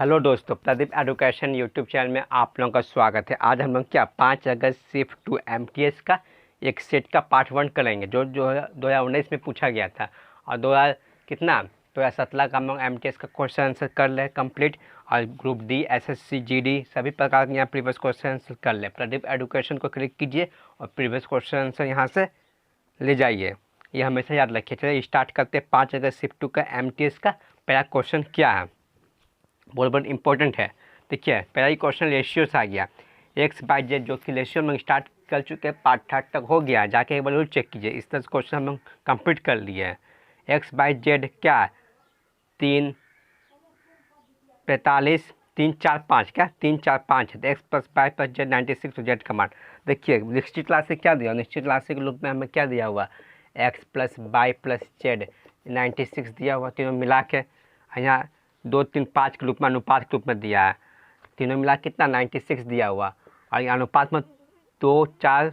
Hello दोस्तों, Pradeep education YouTube channel में आप लोगों का स्वागत है। आज हम लोग 5 अगस्त शिफ्ट टू एमटीएस का एक सेट का पार्ट 1 करेंगे जो 2019 में पूछा गया था। और 2017 का हम लोग एमटीएस का क्वेश्चन आंसर कर ले कंप्लीट। और ग्रुप डी, एसएससी, जीडी सभी प्रकार के यहाँ प्रीवियस क्वेश्चन आंसर कर ले। प्रदीप एजुकेशन को क्लिक कीजिए और प्रीवियस क्वेश्चन आंसर यहाँ से ले जाइए, ये हमेशा याद रखिए। चलिए स्टार्ट करते हैं। 5 अगस्त शिफ्ट टू का एमटीएस का पहला क्वेश्चन क्या है, बहुत इंपॉर्टेंट है। देखिए पहला ही क्वेश्चन रेशियो से आ गया, एक्स बाई जेड, जो कि रेशियो में स्टार्ट कर चुके हैं, पार्ट 3 तक हो गया। जाके एक बार जरूर चेक कीजिए। इस तरह से क्वेश्चन हम लोग कंप्लीट कर लिए हैं। एक्स बाई जेड क्या 3 45 3 4 5 क्या 3 4 5 है। तो x plus by plus Z 96 Z command. देखिए निश्चित राशि क्या दिया, निश्चित राशि के रूप में हमें क्या दिया हुआ, x plus by plus Z 96 दिया हुआ। तीनों मिला के यहाँ 2 3 5 के रूप में, अनुपात के रूप में दिया है। तीनों मिला कितना 96 दिया हुआ। और अनुपात में 2 4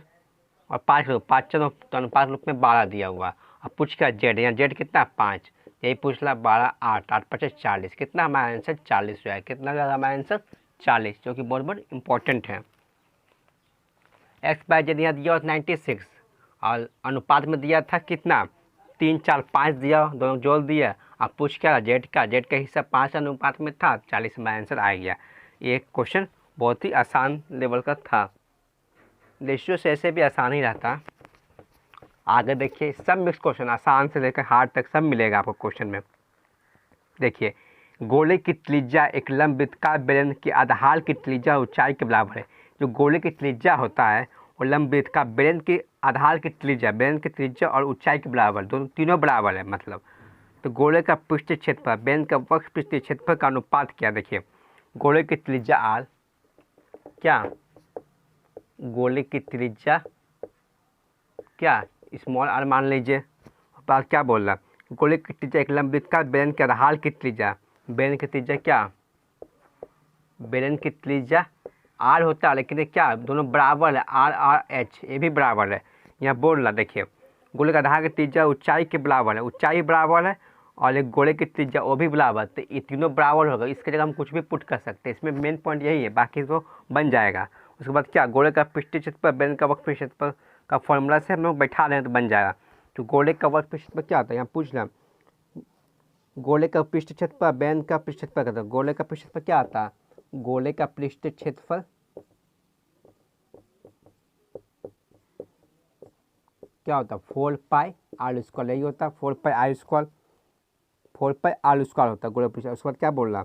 और 5 4 तो अनुपात के रूप में 12 दिया हुआ। अब पूछ क्या जेड, यहाँ जेड कितना 5, यही पूछ ला 12 8 8 5 40, कितना हमारा आंसर 40 जो है। कितना ज़्यादा हमारा आंसर 40, जो कि बहुत इंपॉर्टेंट है। एक्स बाई जेड यहाँ दिया 96 और अनुपात में दिया था कितना 3 4 5 दिया, दोनों जोड़ दिया। अब पूछ क्या जेड का हिस्सा 5 अनुपात में था, 40 में आंसर आ गया। ये क्वेश्चन बहुत ही आसान लेवल का था। रेशियो से ऐसे भी आसान ही रहता। आगे देखिए, सब मिक्स क्वेश्चन, आसान से लेकर हार्ड तक सब मिलेगा आपको क्वेश्चन में। देखिए, गोले की त्रिज्या एक लंबवृत्ताकार बेलन की आधार की त्रिज्या ऊंचाई के बराबर है। जो गोले की त्रिज्या होता है वो लंबवृत्ताकार बेलन की आधार की त्रिज्या, बेलन की त्रिज्या और ऊंचाई के बराबर, दोनों तीनों बराबर है मतलब। तो गोले का पृष्ठ क्षेत्रफल, बेलन का वक्र पृष्ठ क्षेत्रफल का अनुपात क्या। देखिए गोले की त्रिज्या आर, क्या गोले की त्रिज्या क्या स्मॉल आर मान लीजिए। बात क्या बोल रहा, गोले की त्रिज्या एक लंबवृत्ताकार बेलन के आधार की त्रिज्या, बेलन की त्रिज्या क्या, बेलन की त्रिज्या आर होता है, लेकिन ये क्या दोनों बराबर है, आर आर एच ये भी बराबर है। यहाँ बोल रहा देखिए गोले का आधार की त्रिज्या ऊंचाई के बराबर है, ऊंचाई बराबर है और एक गोले की त्रिज्या वो भी बराबर। तो ये तीनों बराबर होगा, इसके जगह हम कुछ भी पुट कर सकते हैं। इसमें मेन पॉइंट यही है, बाकी तो बन जाएगा। उसके बाद क्या गोले का पृष्ठीय क्षेत्रफल बेलन का वक्र पृष्ठ क्षेत्रफल का फॉर्मूला से हम लोग बैठा दें तो बन जाएगा। तो गोले का वक्र पृष्ठ क्षेत्रफल क्या होता है, यहाँ पूछ लें। गोले का पृष्ठ क्षेत्रफल बेलन का पृष्ठ क्षेत्रफल कहता है। गोले का पृष्ठ क्षेत्रफल क्या आता है, गोले का पृष्ठ क्षेत्रफल क्या होता है 4 पाई आर स्क्वायर, यही होता है 4 pi R square, 4 pi R square होता है गोले पृष्ठ। उसके बाद क्या बोल रहा,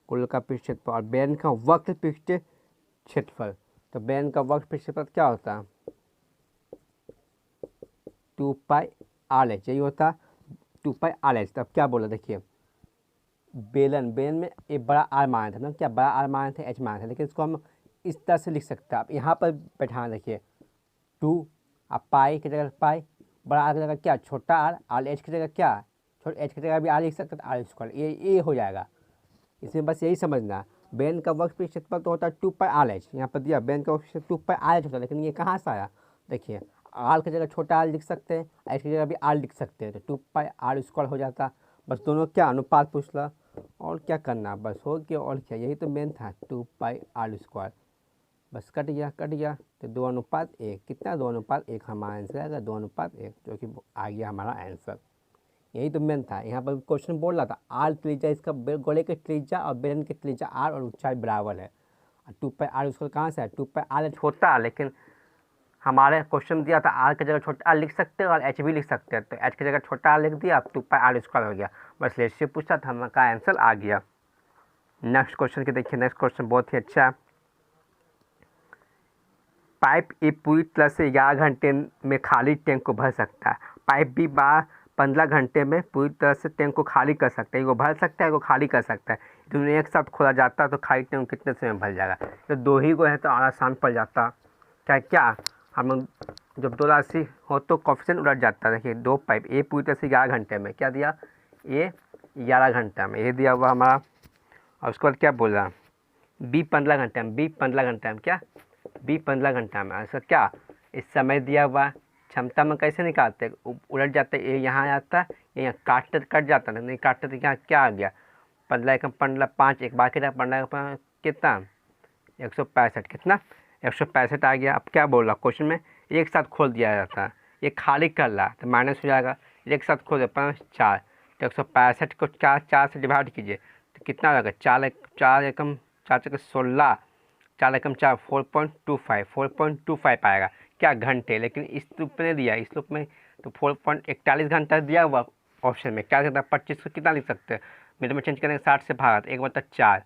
गोले का पृष्ठ क्षेत्रफल और बेलन का वक्र पृष्ठ क्षेत्रफल। तो बेलन का वक्र पृष्ठ क्षेत्रफल क्या होता है 2 पाई आर एच, यही होता है 2 पाई आर एच। तब क्या बोला, देखिए बेलन में ये बड़ा आर माना था ना, क्या बड़ा आर माना था, एच माना था, लेकिन इसको हम इस तरह से लिख सकते हैं। आप यहाँ पर बैठाना, देखिए 2 आप पाई की जगह पाई, बड़ा आर की जगह क्या छोटा आर, आर एच की जगह क्या छोटा एच की जगह भी आर लिख सकते हैं, आर स्क्वायर ये हो जाएगा। इसमें बस यही समझना, बेलन का वक्र पृष्ठ क्षेत्रफल तो होता है 2 पाई आर एच, यहाँ पर दिया बेलन का वक्र 2 पाई आर एच होता है, लेकिन ये कहाँ से आया, देखिए आर की जगह छोटा आर लिख सकते हैं, एच की जगह भी आर लिख सकते हैं, तो 2 पाई आर स्क्वायर हो जाता। बस दोनों क्या अनुपात पूछ ला और क्या करना, बस हो गया और क्या, यही तो मेन था 2 पाई आर स्क्वायर। बस कट गया तो 2:1, कितना 2:1 हमारा आंसर आएगा, 2:1, जो कि आ गया हमारा आंसर। यही तो मेन था। यहाँ पर क्वेश्चन बोल रहा था आर त्रिज्या इसका, गोले की त्रिज्या और बेलन की त्रिज्या आर और ऊंचाई बराबर है। 2 पाई आर स्क्वायर कहाँ से है, 2 पाई आर छोटा है, लेकिन हमारे क्वेश्चन दिया था आर की जगह छोटा आर लिख सकते हैं और एच भी लिख सकते हैं, तो एच की जगह छोटा आर लिख दिया, 2 पाई आर स्क्वायर हो गया। बस रेशियो पूछा था, हमारा आंसर आ गया। नेक्स्ट क्वेश्चन की देखिए, नेक्स्ट क्वेश्चन बहुत ही अच्छा है। पाइप ए पूरी तरह से 11 घंटे में खाली टैंक को भर सकता है। पाइप भी 15 घंटे में पूरी तरह से टैंक को खाली कर सकता है। वो भर सकता है, वो खाली कर सकता है। दोनों एक साथ खोला जाता है तो खाली टैंक कितने समय में भर जाएगा। तो दो ही को है तो आसान पड़ जाता। क्या हम लोग जब 2 राशि हो तो कोफिशिएंट उलट जाता है। देखिए 2 पाइप ए पूरी तरह से 11 घंटे में, क्या दिया ए 11 घंटा में, ये दिया हुआ हमारा। और उसके बाद क्या बोल रहा बी 15 घंटे में, बी 15 घंटा में, क्या बी 15 घंटा में। ऐसा क्या इस समय दिया हुआ क्षमता में कैसे निकालते, उलट जाते, ये यहाँ आता है, ये यहाँ कट जाता है, नहीं काटते तो यहाँ क्या आ गया 15 एकम 15, 5 एक बार कितना 15 कितना 165, कितना 165 आ गया। अब क्या बोल रहा क्वेश्चन में, एक साथ खोल दिया जाता है, ये खाली कर रहा तो माइनस हो जाएगा, एक साथ खोल दिया 5 4, तो 165 को 4 से डिवाइड कीजिए तो कितना हो जाएगा 4 एकम 4 16, 4 एकम 4 4.25 आएगा क्या घंटे। लेकिन इस लूप में दिया, इस लूप में तो 4.41 घंटा दिया हुआ ऑप्शन में, क्या कहता है 25 को कितना लिख सकते हैं, मेरे में चेंज करेंगे 60 से भागा तो 1/4,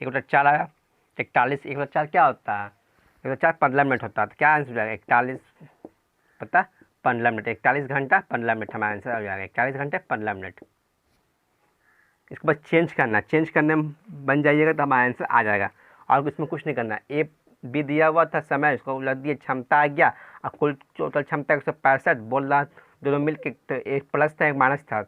1/4 आया 41, 1/4 क्या होता है 1/4 15 मिनट होता है, तो क्या आंसर हो जाएगा 41 पता 15 मिनट, 41 घंटा 15 मिनट हमारा आंसर हो जाएगा 41 घंटे 15 मिनट। इसके बाद चेंज करना, चेंज करने में बन जाइएगा तो हमारा आंसर आ जाएगा, और इसमें कुछ नहीं करना। ए बी दिया हुआ था समय, उसको लग दिया क्षमता आ गया, और कुल टोटल क्षमता 165 बोल रहा, दोनों मिल के तो एक प्लस था एक माइनस था,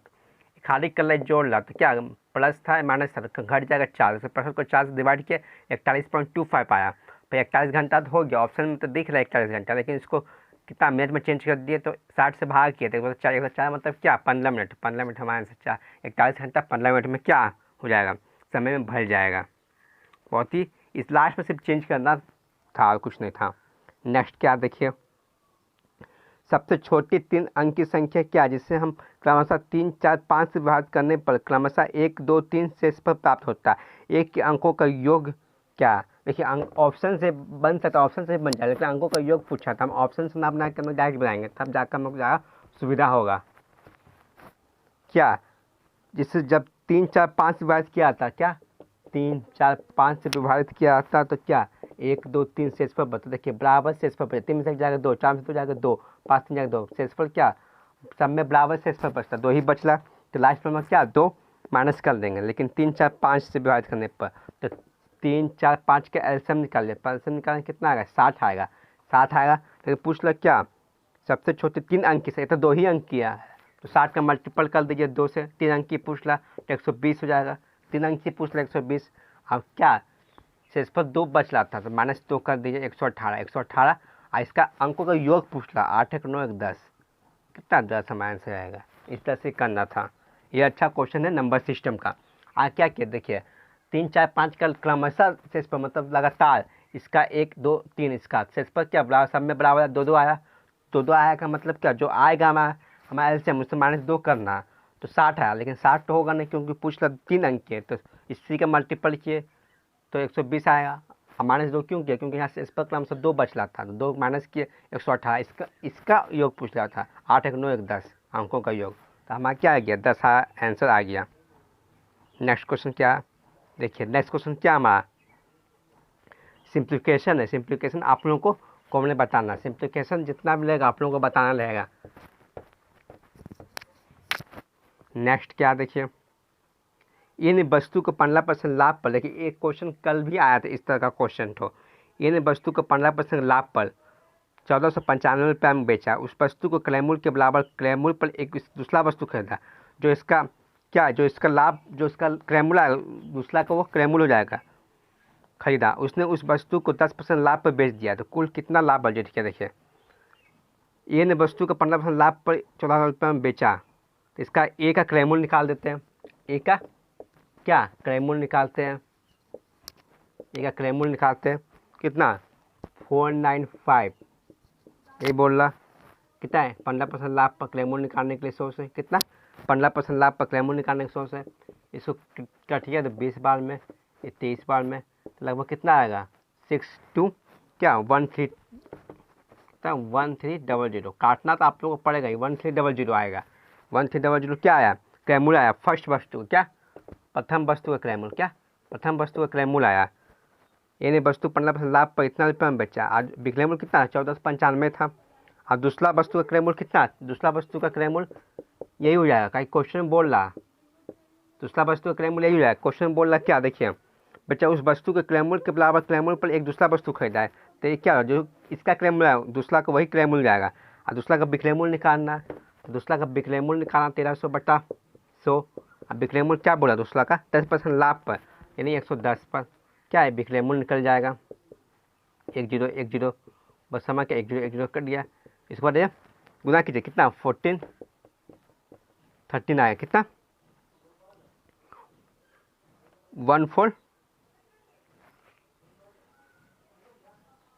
खाली कर रहा जोड़ रहा तो क्या प्लस था माइनस था तो घट जाएगा 4, 165 को 4 से डिवाइड किया 41.25 आया, फिर 41 घंटा तो हो गया, ऑप्शन में तो दिख रहा है 41 घंटा, लेकिन इसको कितना मिनट में चेंज कर दिए तो 60 से भाग किए तो 1/4 मतलब क्या 15 मिनट, 15 मिनट हमारे आंसर 41 घंटा 15 मिनट में क्या हो जाएगा, समय में भर जाएगा। बहुत ही इस लास्ट में सिर्फ चेंज करना था और कुछ नहीं था। नेक्स्ट क्या देखिए, सबसे छोटी 3 अंक की संख्या क्या है जिससे हम क्रमशः 3 4 5 से विभाजित करने पर क्रमशः 1 2 3 शेष पर प्राप्त होता है। एक के अंकों का योग क्या, देखिए अंक ऑप्शन से बन सकता है, ऑप्शन से बन जाए, लेकिन अंकों का योग पूछा था, हम ऑप्शन से ना बना के हम डायरेक्ट बनाएंगे तब जाकर हमको ज़्यादा सुविधा होगा। क्या जिससे जब 3 4 5 से विभाजित किया था, क्या 3 4 5 से विभाजित किया जाता तो क्या 1 2 3 शेषफल बता, देखिए बराबर शेषफल बचे, 3 में से जाएगा 2, 4 में से जाएगा 2, 5 से जाएगा 2, शेषफल क्या सब में बराबर शेषफल बचता 2 ही बचला, तो लास्ट में क्या 2 माइनस कर देंगे, लेकिन 3 4 5 से विभाजित करने पर तो 3 4 5 के एलसीएम निकाल लिया, एलसीएम निकालने कितना आएगा 60 आएगा, 60 आएगा। लेकिन पूछ लो क्या सबसे छोटे 3 अंक की से, तो 2 ही अंक किया है तो 60 का मल्टीपल कर दीजिए 2 से, 3 अंक की पूछ ला तो 120 हो जाएगा, 3 अंक की पूछ ला 120, अब क्या शेषफल 2 बच रहा था तो -2 कर दीजिए 118, 118 और इसका अंकों का योग पूछ ला 8 1 9 1 10, कितना 10 हमारे आंसर आएगा। इस तरह से करना था, ये अच्छा क्वेश्चन है नंबर सिस्टम का। आज क्या किया देखिए 3 4 5 का क्रमशः शेषफल मतलब लगातार इसका 1 2 3 इसका शेषफल क्या बराबर सब में बराबर 2 2 आया, 2 2 आया का मतलब क्या जो आएगा हमारा एलसीएम उससे -2 करना तो 60 आया, लेकिन 60 तो होगा नहीं क्योंकि पूछ ला 3 अंक के, तो इसी का मल्टीपल किए तो 120 आएगा, -2 क्यों किया क्योंकि यहाँ से इस पर क्रम से 2 बच रहा था तो 2 माइनस किए 118, इसका योग पूछ रहा था 8 1 9 1 10 अंकों का योग, तो हमारा क्या आ गया 10 आंसर आ गया। नेक्स्ट क्वेश्चन क्या देखिए, नेक्स्ट क्वेश्चन क्या हमारा सिंप्लीफिकेशन है, सिंप्लीफिकेशन आप लोगों को कॉमन बताना, सिंप्लीफिकेशन जितना मिलेगा आप लोगों को बताना रहेगा। नेक्स्ट क्या देखिए, इन वस्तु को 15% लाभ पर, देखिए एक क्वेश्चन कल भी आया था इस तरह का क्वेश्चन, तो इन वस्तु को 15% लाभ पर 1495 रुपये में बेचा, उस वस्तु को क्रय मूल्य के बराबर क्रय मूल्य पर एक दूसरा वस्तु खरीदा जो इसका क्या जो इसका लाभ जो इसका क्रय मूल्य आएगा दूसरा का वो क्रय मूल्य हो जाएगा खरीदा, उसने उस वस्तु को 10% लाभ पर बेच दिया तो कुल कितना लाभ बजट किया। देखिए ए ने वस्तु को 15% लाभ पर 14,000 रुपये में बेचा, तो इसका ए का क्रय मूल्य निकाल देते हैं, ए का क्या क्रय मूल्य निकालते हैं, ए का क्रय मूल्य निकालते हैं कितना 495, ये बोल रहा कितना है 15% लाभ पर क्रय मूल्य निकालने के लिए सोच है कितना 15% लाभ पर क्रय मूल्य निकालने की सोच है, इसको कटिए तो 20 बार में ये 23 बार में तो लगभग कितना आएगा 62 क्या 13 कितना 1300, काटना तो आप लोगों को पड़ेगा ही 1300 आएगा, 1300 क्या आया क्रय मूल्य आया, फर्स्ट वस्तु क्या प्रथम वस्तु का क्रय मूल्य, क्या प्रथम वस्तु का क्रय मूल्य आया, यानी वस्तु 15% लाभ पर इतना रुपये में बेचा, आज विक्रय मूल्य कितना 1495 था, और दूसरा वस्तु का क्रय मूल्य कितना, दूसरा वस्तु का क्रय मूल्य यही हो जाएगा, कहीं क्वेश्चन बोल रहा दूसरा वस्तु का क्रय मूल्य यही हो जाएगा, क्वेश्चन बोल रहा क्या देखिए बच्चा उस वस्तु के क्रय मूल्य के बराबर क्रय मूल्य पर एक दूसरा वस्तु खरीदा है, तो ये क्या जो इसका क्रय मूल्य है दूसरा का वही क्रय मूल्य जाएगा, और दूसरा का विक्रय मूल्य निकालना, तो दूसरा का विक्रय मूल्य निकालना 1300/100, अब विक्रय मूल्य क्या बोला दूसरा का 10% लाभ पर यानी 110 पर क्या है विक्रय मूल्य निकल जाएगा 1010 बस समय क्या 1010 कर दिया, इसके बाद ये गुना कीजिए कितना 13 आया कितना 14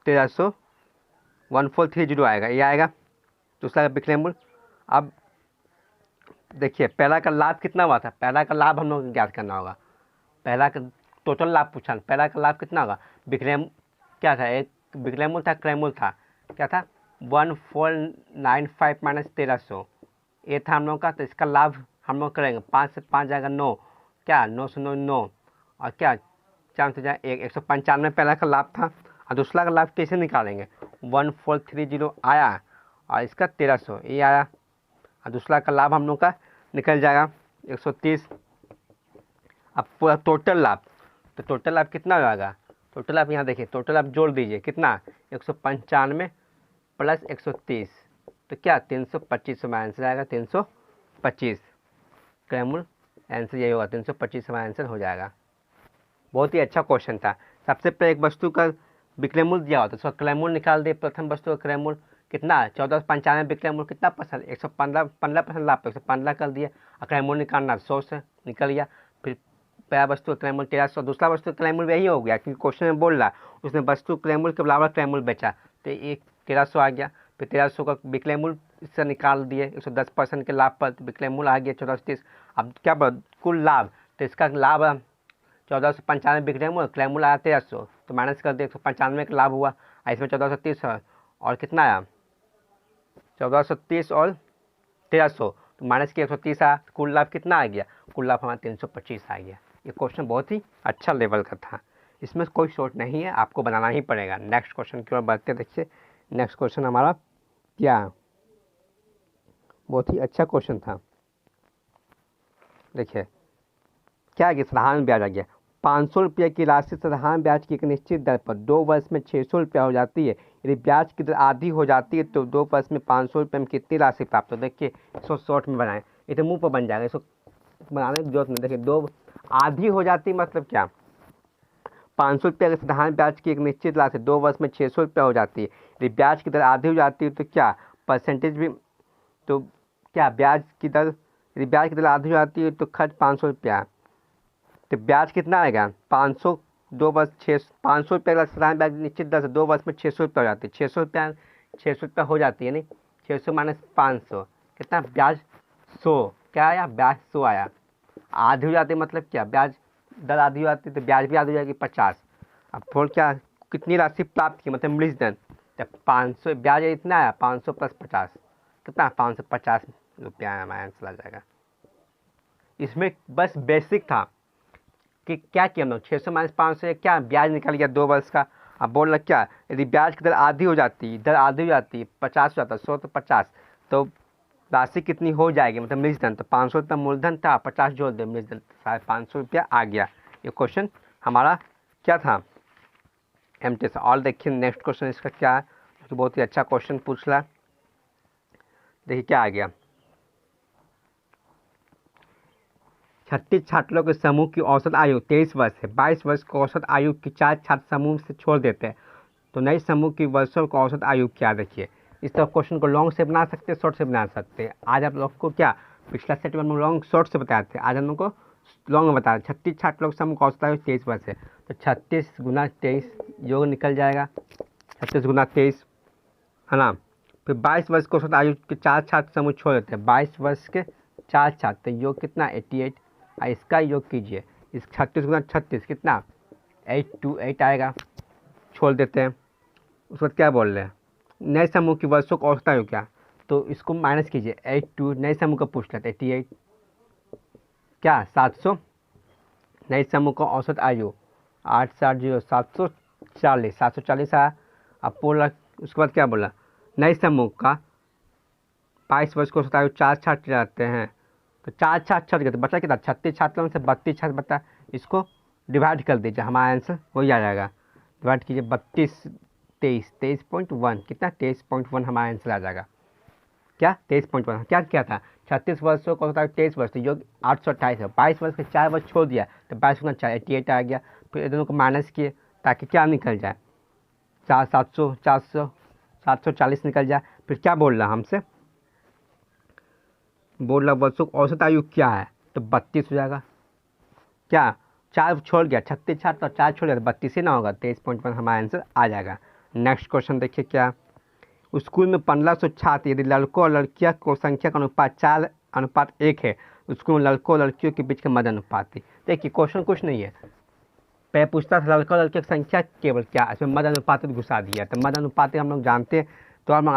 1300 1430 आएगा, ये आएगा दूसरा का बिक्री मूल्य। अब देखिए पहला का लाभ कितना हुआ था, पहला का लाभ हम लोग को ज्ञात करना होगा। पहला का टोटल लाभ पूछा, पहला का लाभ कितना होगा, बिक्री क्या था, एक बिक्री मूल्य था, क्रय मूल्य था, क्या था 1495 माइनस 1300, ये था हम लोग का। तो इसका लाभ हम लोग करेंगे, 5 से 5 जाएगा 9, क्या 9 से 9 9, और क्या 4 से जाए 195 पहला का लाभ था। और दूसरा का लाभ कैसे निकालेंगे, 1430 आया और इसका 1300 ये आया, और दूसरा का लाभ हम लोग का निकल जाएगा 130। अब पूरा टोटल लाभ, तो टोटल लाभ कितना हो जाएगा, टोटल लाभ यहाँ देखिए, टोटल लाभ जोड़ दीजिए कितना 195 प्लस 130, तो क्या 325 हमारा आंसर आएगा, 325 क्रय मूल्य आंसर यही होगा, 325 हमारा आंसर हो जाएगा। बहुत ही अच्छा क्वेश्चन था। सबसे पहले एक वस्तु का विक्रय मूल्य दिया होता है, उसका क्रय मूल्य निकाल दिए। प्रथम वस्तु का क्रय मूल्य कितना 1495, विक्रय मूल्य कितना परसेंट 115% लाभ पे 115 कर दिया, और क्रय मूल्य निकालना 100 से निकल गया। फिर पहला वस्तु का क्रय मूल्य 1300, दूसरा वस्तु का क्रय मूल्य यही हो गया क्योंकि क्वेश्चन में बोल रहा उसने वस्तु क्रय मूल्य के बराबर क्रय मूल्य बेचा, तो एक 1300 आ गया। फिर 1300 का विक्रय मूल्य इससे निकाल दिए, 110% के लाभ पर विक्रय मूल्य आ गया 1430। अब क्या कुल लाभ, तो इसका लाभ 1495 विक्रय मूल्य, क्रय मूल्य आया 1300, तो माइनस कर दिया 195 का लाभ हुआ, इसमें 1430 और कितना आया 1430 और 1300, तो माइनस के 130 आया, कुल लाभ कितना आ गया, कुल लाभ हमारा 325 आ गया। ये क्वेश्चन बहुत ही अच्छा लेवल का था, इसमें कोई शॉर्ट नहीं है, आपको बनाना ही पड़ेगा। नेक्स्ट क्वेश्चन की ओर बढ़ते देखिए। नेक्स्ट क्वेश्चन हमारा क्या, बहुत ही अच्छा क्वेश्चन था। देखिए क्या है, साधारण ब्याज आ गया, 500 रुपये की राशि साधारण ब्याज की एक निश्चित दर पर 2 वर्ष में 600 रुपया हो जाती है। यदि ब्याज की दर आधी हो जाती है तो 2 वर्ष में 500 रुपये में कितनी राशि प्राप्त हो। देखिए इसको शॉर्ट में बनाएं, ये तो मुंह पर बन जाएगा, इसको बनाने की जरूरत नहीं। देखिए 2 आधी हो जाती मतलब क्या, 500 रुपये अगर साधारण ब्याज की एक निश्चित राशि 2 वर्ष में 600 रुपया हो जाती है। यदि ब्याज की दर आधी हो जाती है तो क्या परसेंटेज भी, तो क्या ब्याज की दर, यदि ब्याज की दर आधी हो जाती है तो खर्च 500 रुपया, तो ब्याज कितना आएगा 500, 2 वर्ष 500 रुपये का साधारण ब्याज निश्चित दर से 2 वर्ष में 600 रुपया हो जाती है, 600 रुपया हो जाती है, नहीं 600 माइनस 500 कितना ब्याज 100, क्या आया ब्याज 100 आया। आधी हो जाती है मतलब क्या, ब्याज दर आधी हो जाती है तो ब्याज भी आधी हो जाएगी 50। अब फोर क्या कितनी राशि प्राप्त की मतलब मूलधन, जब 500 ब्याज इतना आया 500 प्लस 50 कितना 550 रुपया आया, हमारा आंसर आ जाएगा। इसमें बस बेसिक था कि क्या किया हम लोग 600 माइनस 500 से क्या ब्याज निकल गया 2 वर्ष का। अब बोल रहा क्या, यदि ब्याज की दर आधी हो जाती, दर आधी हो जाती 50 हो जाता 100 तो 50, तो राशि कितनी हो जाएगी मतलब मूलधन, तो 500 रुपया मूलधन था, 50 जोड़ दे मूलधन 550 रुपया आ गया। ये क्वेश्चन हमारा क्या था एमटी से। और देखिए नेक्स्ट क्वेश्चन इसका क्या है, तो बहुत ही अच्छा क्वेश्चन पूछ रहा। देखिए क्या आ गया, 36 छात्रों के समूह की औसत आयु 23 वर्ष है। 22 वर्ष को औसत आयु की 4 छात्र समूह से छोड़ देते हैं, तो नए समूह की वर्षों को औसत आयु क्या। देखिए इस तरह क्वेश्चन को लॉन्ग से बना सकते हैं, शॉर्ट से बना सकते हैं। आज आप लोग को क्या पिछला सेट में हम लॉन्ग शॉर्ट से बताए थे, आज हम लोग को लॉन्ग में बताया। 36 छात्रों के समूह का औसत आयु 23 वर्ष है, तो 36 गुना 23 योग निकल जाएगा, 36 गुना 23 है ना। फिर 22 वर्ष को औसत आयु के 4 छात्र समूह छोड़ देते हैं, 22 वर्ष के 4 छात्र, योग कितना 88, इसका योग कीजिए, इस 36 गुना 36 कितना 828 आएगा, छोड़ देते हैं। उसके बाद क्या बोल रहे हैं, नए समूह की वर्षों का औसत आयु क्या, तो इसको माइनस कीजिए 82, नए समूह का पूछ लेते 88 क्या 700, नए समूह का औसत आयु 870 740 740 आया। अब बोला उसके बाद क्या बोला, नए समूह का 22 वर्ष को औसत आयु 4 छात्र रहते हैं, तो 4 छात्र छट गए तो बचा कितना 36 छात्रों में से 32 छात्र बता, इसको डिवाइड कर दीजिए, हमारा आंसर वही आ जाएगा। डिवाइड कीजिए 32 23.1 कितना 23.1 हमारा आंसर आ जाएगा। क्या 23.1 क्या था 36 वर्षों को होता है 23 वर्ष, तो योग 828 है। 22 वर्ष के 4 वर्ष छोड़ दिया तो 22 गुना 4 88 आ गया। फिर दोनों को माइनस किए ताकि क्या निकल जाए 740 निकल जाए। फिर क्या बोल रहा हमसे, बोल रहा वर्षों औसत आयु क्या है, तो 32 हो जाएगा। क्या 4 छोड़ गया, 36 4 तो 4 छोड़ गया, 32 ही ना होगा, 23.1 हमारा आंसर आ जाएगा। नेक्स्ट क्वेश्चन देखिए क्या, स्कूल में 1500 छात्र, यदि लड़कों और लड़कियों को संख्या का अनुपात 4:1 है, स्कूल में लड़कों और लड़कियों के बीच का मध्य अनुपात है। देखिए क्वेश्चन कुछ नहीं है, पहले पूछता था लड़का और लड़की की संख्या केवल क्या, इसमें मध्य अनुपात घुसा दिया, तो मध्य अनुपात हम लोग जानते हैं, तो हम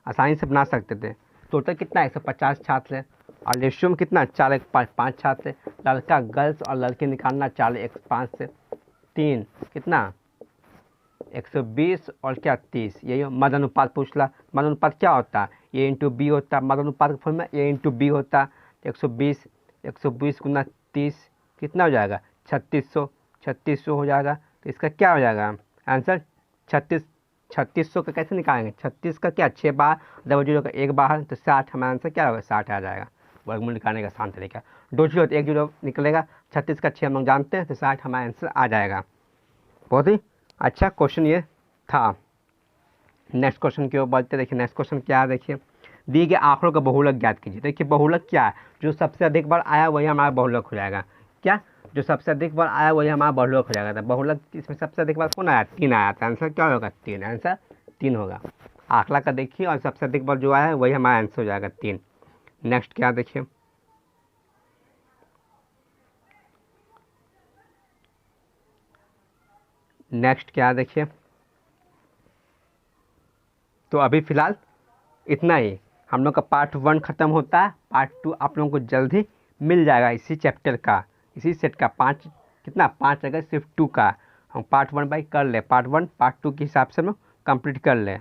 आसानी से बना सकते थे। टोटल कितना 150 छात्र है, और रेशियो में कितना 4:5 छात्र है। लड़का गर्ल्स और लड़के निकालना 4:5 से 3 कितना 120 और क्या 30, यही मध्य अनुपात पूछ ला। मध्य अनुपात क्या होता है, ए इंटू बी होता है, मध्य अनुपात का फॉर्मूला ए इंटू बी होता है। 120 गुना 30 कितना हो जाएगा 3600 हो जाएगा। तो इसका क्या हो जाएगा आंसर 3600 का कैसे निकालेंगे, 36 का क्या 6 बार, डबल जीरो का 1 बाहर, तो 60 हमारा आंसर क्या होगा 60 आ जाएगा। वर्गमूल निकालने का आसान तरीका, 2 जीरो तो 1 जीरो निकलेगा, 36 का 6 हम लोग जानते हैं, तो 60 हमारा आंसर आ जाएगा। बहुत ही अच्छा क्वेश्चन ये था। नेक्स्ट क्वेश्चन की ओर बढ़ते, देखिए नेक्स्ट क्वेश्चन क्या है, देखिए दिए गए आंकड़ों का बहुलक ज्ञात कीजिए। देखिए बहुलक क्या है, जो सबसे अधिक बार आया वही हमारा बहुलक हो जाएगा। क्या, जो सबसे अधिक बार आया वही हमारा बहुलक हो जाएगा। तो बहुलक इसमें सबसे अधिक बार कौन आया 3 आया था, आंसर क्या होगा 3, आंसर 3 होगा। आंकड़ा का देखिए और सबसे अधिक बार जो आया है वही हमारा आंसर हो जाएगा 3। नेक्स्ट क्या देखिए, नेक्स्ट क्या देखिए, तो अभी फ़िलहाल इतना ही, हम लोग का पार्ट 1 ख़त्म होता है, पार्ट 2 आप लोगों को जल्द ही मिल जाएगा इसी चैप्टर का, इसी सेट का 5 अगर सिर्फ 2 का हम पार्ट 1 बाई कर ले, पार्ट 1 पार्ट 2 के हिसाब से हम कंप्लीट कर ले।